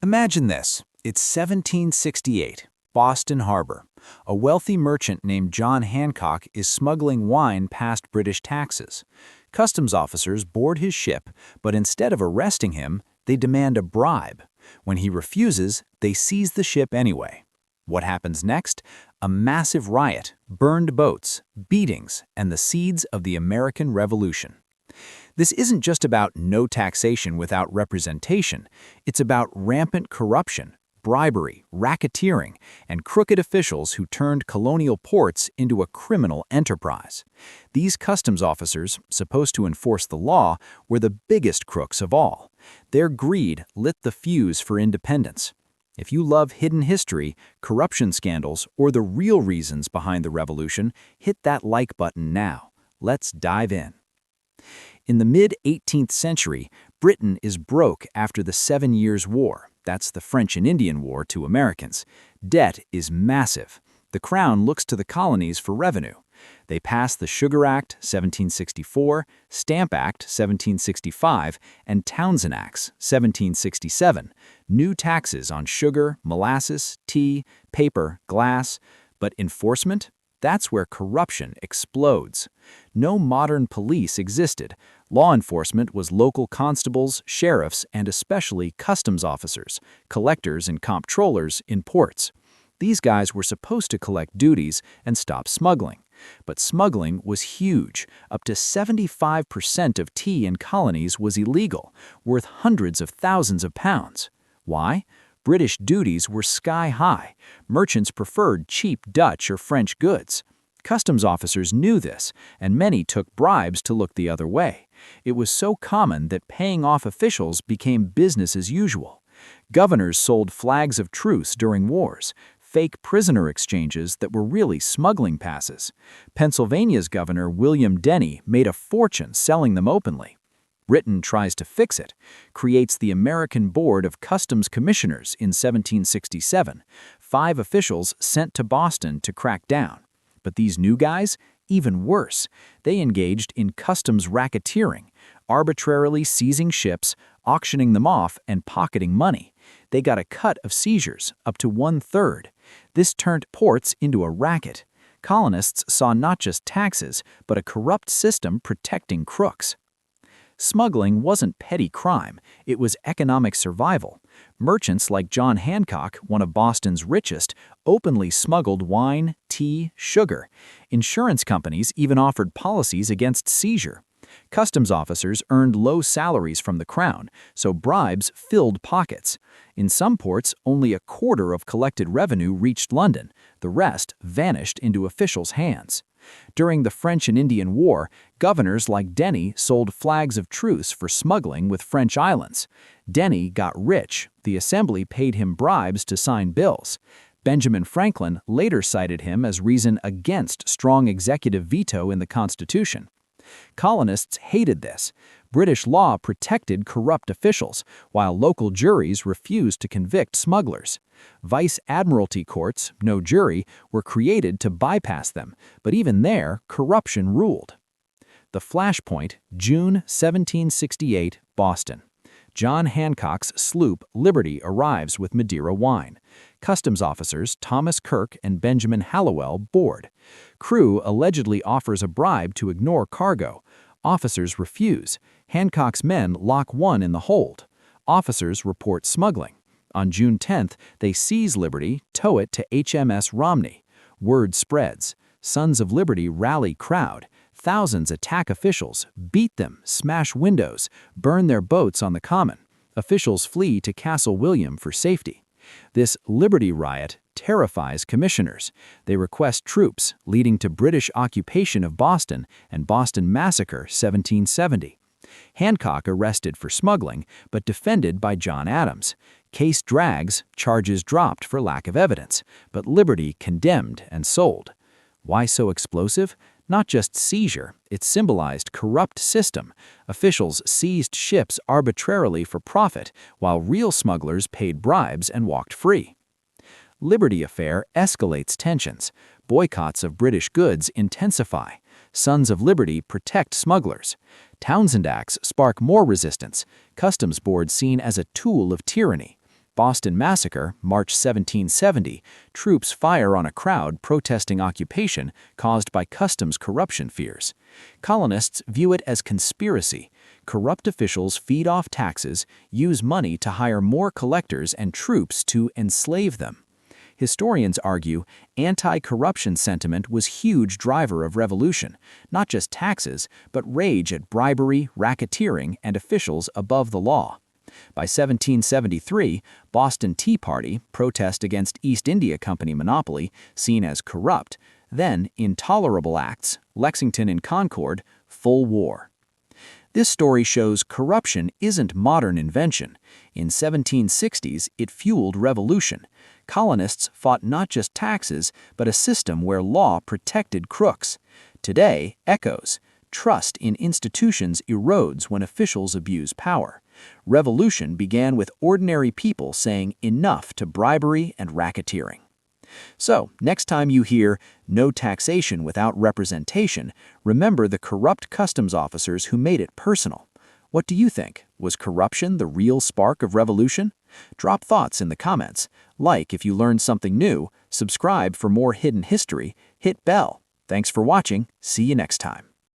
Imagine this. It's 1768, Boston Harbor. A wealthy merchant named John Hancock is smuggling wine past British taxes. Customs officers board his ship, but instead of arresting him, they demand a bribe. When he refuses, they seize the ship anyway. What happens next? A massive riot, burned boats, beatings, and the seeds of the American Revolution. This isn't just about no taxation without representation. It's about rampant corruption, bribery, racketeering, and crooked officials who turned colonial ports into a criminal enterprise. These customs officers, supposed to enforce the law, were the biggest crooks of all. Their greed lit the fuse for independence. If you love hidden history, corruption scandals, or the real reasons behind the revolution, hit that like button now. Let's dive in. In the mid-18th century, Britain is broke after the 7 Years' War. That's the French and Indian War to Americans. Debt is massive. The Crown looks to the colonies for revenue. They pass the Sugar Act, 1764, Stamp Act, 1765, and Townshend Acts, 1767, new taxes on sugar, molasses, tea, paper, glass. But enforcement? That's where corruption explodes. No modern police existed. Law enforcement was local constables, sheriffs, and especially customs officers, collectors and comptrollers in ports. These guys were supposed to collect duties and stop smuggling. But smuggling was huge. Up to 75% of tea in colonies was illegal, worth hundreds of thousands of pounds. Why? British duties were sky high. Merchants preferred cheap Dutch or French goods. Customs officers knew this, and many took bribes to look the other way. It was so common that paying off officials became business as usual. Governors sold flags of truce during wars, fake prisoner exchanges that were really smuggling passes. Pennsylvania's governor, William Denny, made a fortune selling them openly. Britain tries to fix it, creates the American Board of Customs Commissioners in 1767, 5 officials sent to Boston to crack down. But these new guys, even worse, they engaged in customs racketeering, arbitrarily seizing ships, auctioning them off, and pocketing money. They got a cut of seizures, up to 1/3. This turned ports into a racket. Colonists saw not just taxes, but a corrupt system protecting crooks. Smuggling wasn't petty crime, it was economic survival. Merchants like John Hancock, one of Boston's richest, openly smuggled wine, tea, sugar. Insurance companies even offered policies against seizure. Customs officers earned low salaries from the Crown, so bribes filled pockets. In some ports, only a quarter of collected revenue reached London. The rest vanished into officials' hands. During the French and Indian War, governors like Denny sold flags of truce for smuggling with French islands. Denny got rich. The Assembly paid him bribes to sign bills. Benjamin Franklin later cited him as reason against strong executive veto in the Constitution. Colonists hated this. British law protected corrupt officials, while local juries refused to convict smugglers. Vice Admiralty courts, no jury, were created to bypass them, but even there, corruption ruled. The flashpoint, June 1768, Boston. John Hancock's sloop Liberty arrives with Madeira wine. Customs officers Thomas Kirk and Benjamin Hallowell board. Crew allegedly offers a bribe to ignore cargo. Officers refuse. Hancock's men lock one in the hold. Officers report smuggling. On June 10th, they seize Liberty, tow it to HMS Romney. Word spreads. Sons of Liberty rally crowd. Thousands attack officials, beat them, smash windows, burn their boats on the common. Officials flee to Castle William for safety. This Liberty riot terrifies commissioners. They request troops, leading to British occupation of Boston and Boston Massacre 1770. Hancock arrested for smuggling, but defended by John Adams. Case drags, charges dropped for lack of evidence, but Liberty condemned and sold. Why so explosive? Not just seizure, it symbolized corrupt system. Officials seized ships arbitrarily for profit, while real smugglers paid bribes and walked free. Liberty affair escalates tensions. Boycotts of British goods intensify. Sons of Liberty protect smugglers. Townshend Acts spark more resistance. Customs board seen as a tool of tyranny. Boston Massacre, March 1770, troops fire on a crowd protesting occupation caused by customs corruption fears. Colonists view it as conspiracy. Corrupt officials feed off taxes, use money to hire more collectors and troops to enslave them. Historians argue anti-corruption sentiment was huge driver of revolution, not just taxes, but rage at bribery, racketeering, and officials above the law. By 1773, Boston Tea Party, protest against East India Company monopoly, seen as corrupt, then intolerable acts, Lexington and Concord, full war. This story shows corruption isn't modern invention. In 1760s, it fueled revolution. Colonists fought not just taxes, but a system where law protected crooks. Today, echoes. Trust in institutions erodes when officials abuse power. Revolution began with ordinary people saying enough to bribery and racketeering. So, next time you hear no taxation without representation, remember the corrupt customs officers who made it personal. What do you think? Was corruption the real spark of revolution? Drop thoughts in the comments. Like if you learned something new, subscribe for more hidden history, hit bell. Thanks for watching. See you next time.